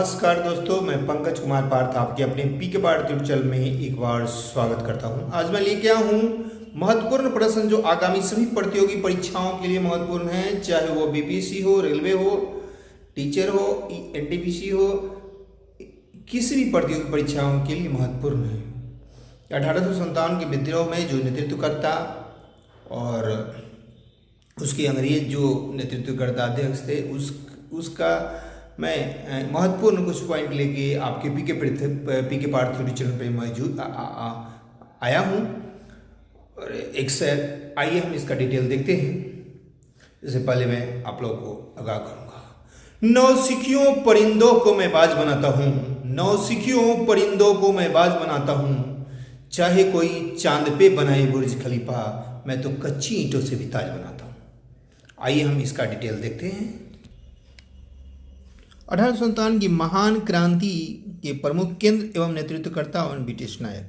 नमस्कार दोस्तों, मैं पंकज कुमार पार्थ आपके अपने पीके पार्थ यूट्यूब चैनल में एक बार स्वागत करता हूं। आज मैं लेके आया हूं महत्वपूर्ण प्रश्न जो आगामी सभी प्रतियोगी परीक्षाओं के लिए महत्वपूर्ण हैं, चाहे वो बीपीएससी हो, रेलवे हो, टीचर हो, एनटीपीसी हो, किसी भी प्रतियोगी परीक्षाओं के लिए महत्वपूर्ण है। 1857 के विद्रोह में जो नेतृत्वकर्ता और उसके अंग्रेज जो नेतृत्वकर्ता अध्यक्ष थे उसका मैं महत्वपूर्ण कुछ पॉइंट लेके आपके पीके पार्थ यूट्यूब चैनल पर मौजूद आया हूँ। और आइए हम इसका डिटेल देखते हैं। इससे पहले मैं आप लोगों को आगाह करूँगा। नौसिखियों परिंदों को मैं बाज बनाता हूँ, नौसिखियों परिंदों को मैं बाज बनाता हूँ, चाहे कोई चांद पे बनाए बुर्ज खलीफा, मैं तो कच्ची ईंटों से भी ताज बनाता हूँ। आइए हम इसका डिटेल देखते हैं। 1857 की महान क्रांति के प्रमुख केंद्र एवं नेतृत्वकर्ता और ब्रिटिश नायक।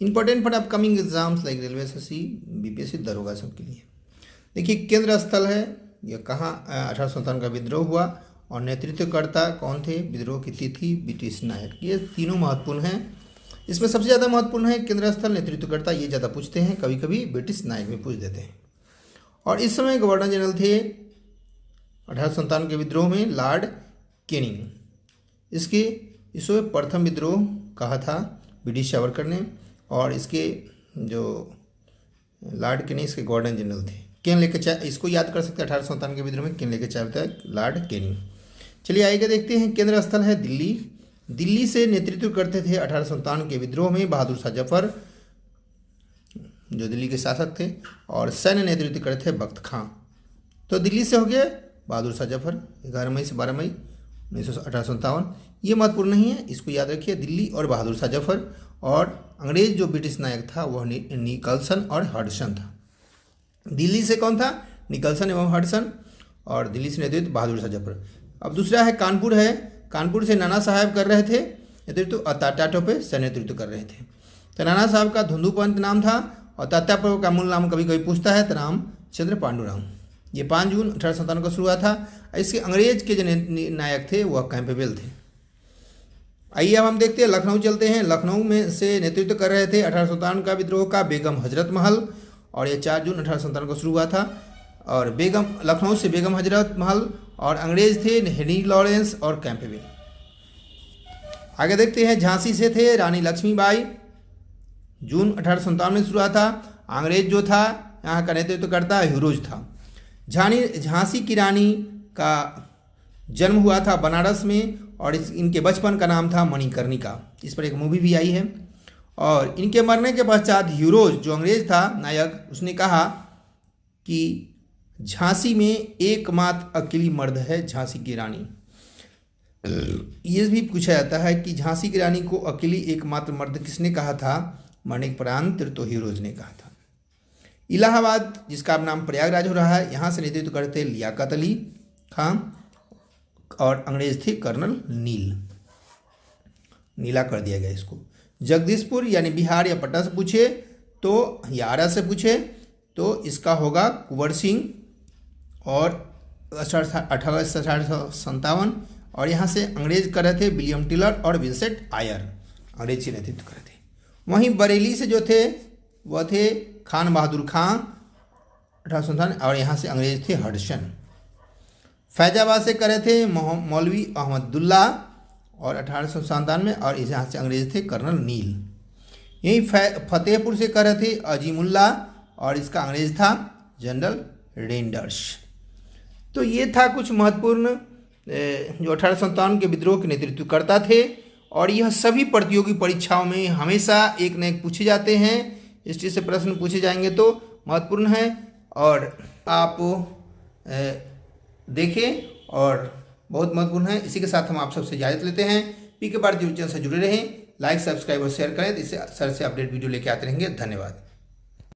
Important for upcoming exams like railway SSC, BPSC, दरोगा सबके लिए। देखिए केंद्र स्थल है यह कहाँ 1857 का विद्रोह हुआ और नेतृत्वकर्ता कौन थे, विद्रोह की तिथि, ब्रिटिश नायक। ये तीनों महत्वपूर्ण हैं। इसमें सबसे ज़्यादा महत्वपूर्ण है केंद्र स्थल, नेतृत्वकर्ता, ये ज़्यादा पूछते हैं, कभी कभी ब्रिटिश नायक भी पूछ देते हैं। और इस समय गवर्नर जनरल थे 1857 के विद्रोह में लॉर्ड कैनिंग। इसको प्रथम विद्रोह कहा था ब्रिटिश सावरकर ने, और इसके जो लॉर्ड कैनिंग इसके गवर्नर जनरल थे। कैन लेकर चाय, इसको याद कर सकते हैं 1857 के विद्रोह में कैन लेकर चाय होता है लॉर्ड कैनिंग। चलिए आगे देखते हैं। केंद्र स्थल है दिल्ली। दिल्ली से नेतृत्व करते थे 1857 के विद्रोह में बहादुर शाह जफर जो दिल्ली के शासक थे, और सैन्य नेतृत्व करते थे बख्त खां। तो दिल्ली से हो गए बहादुर शाह जफर 11 मई से 12 मई 1857। ये महत्वपूर्ण नहीं है, इसको याद रखिए, दिल्ली और बहादुर शाह जफर। और अंग्रेज जो ब्रिटिश नायक था वह निकलसन और हडसन था। दिल्ली से कौन था, निकलसन एवं हडसन, और दिल्ली से नेतृत्व बहादुर शाह जफर। अब दूसरा है कानपुर है। कानपुर से नाना साहब कर रहे थे नेतृत्व, और तात्या से नेतृत्व कर रहे थे। तो नाना साहब का धुंधुपंत नाम था, और तात्या का मूल नाम कभी कभी पूछता है तो नाम चंद्र पांडुरंग। ये 5 जून 1857 को शुरू हुआ था। इसके अंग्रेज के जो नायक थे वह कैंपबेल थे। आइए अब हम देखते हैं, लखनऊ चलते हैं। लखनऊ में से नेतृत्व कर रहे थे 1857 का विद्रोह का बेगम हजरत महल, और यह 4 जून 1857 को शुरू हुआ था। और लखनऊ से बेगम हजरत महल, और अंग्रेज थे हेनरी लॉरेंस और कैंपबेल। आगे देखते हैं, झांसी से थे रानी लक्ष्मीबाई, जून 1857 में शुरू हुआ था। अंग्रेज जो था यहाँ का नेतृत्व करता ह्यूरोज था। झांसी की रानी का जन्म हुआ था बनारस में, और इनके बचपन का नाम था मणिकर्णिका। इस पर एक मूवी भी आई है। और इनके मरने के पश्चात ह्यूरोज जो अंग्रेज था नायक, उसने कहा कि झांसी में एकमात्र अकेली मर्द है झांसी की रानी। ये भी पूछा जाता है कि झांसी की रानी को अकेली एकमात्र मर्द किसने कहा था, मरने के उपरांत तो ह्यूरोज ने कहा था। इलाहाबाद जिसका अब नाम प्रयागराज हो रहा है, यहाँ से नेतृत्व करते लियाकत अली खां, और अंग्रेज थे कर्नल नीला कर दिया गया इसको। जगदीशपुर यानी बिहार या पटना से पूछे तो, या आरा से पूछे तो इसका होगा कुंवर सिंह, और 1857। और यहाँ से अंग्रेज कर रहे थे विलियम टिलर और विंसेंट आयर, अंग्रेज के नेतृत्व कर रहे थे। वहीं बरेली से जो थे वह थे खान बहादुर खां 1857, और यहाँ से अंग्रेज थे हडसन। फैजाबाद से करे थे मौलवी अहमदुल्ला और 1857 में, और यहाँ से अंग्रेज थे कर्नल नील। यहीं फतेहपुर से करे थे अजीमुल्ला, और इसका अंग्रेज था जनरल रेंडर्स। तो ये था कुछ महत्वपूर्ण जो 1857 के विद्रोह के नेतृत्व करता थे। और यह सभी प्रतियोगी परीक्षाओं में हमेशा एक न एक पूछे जाते हैं। इस चीज़ से प्रश्न पूछे जाएंगे तो महत्वपूर्ण है, और आप देखें, और बहुत महत्वपूर्ण है। इसी के साथ हम आप सबसे इजाज़त लेते हैं। पीके पार्थ यूट्यूब चैनल से जुड़े रहें, लाइक, सब्सक्राइब और शेयर करें, इससे सर से अपडेट वीडियो लेके आते रहेंगे। धन्यवाद।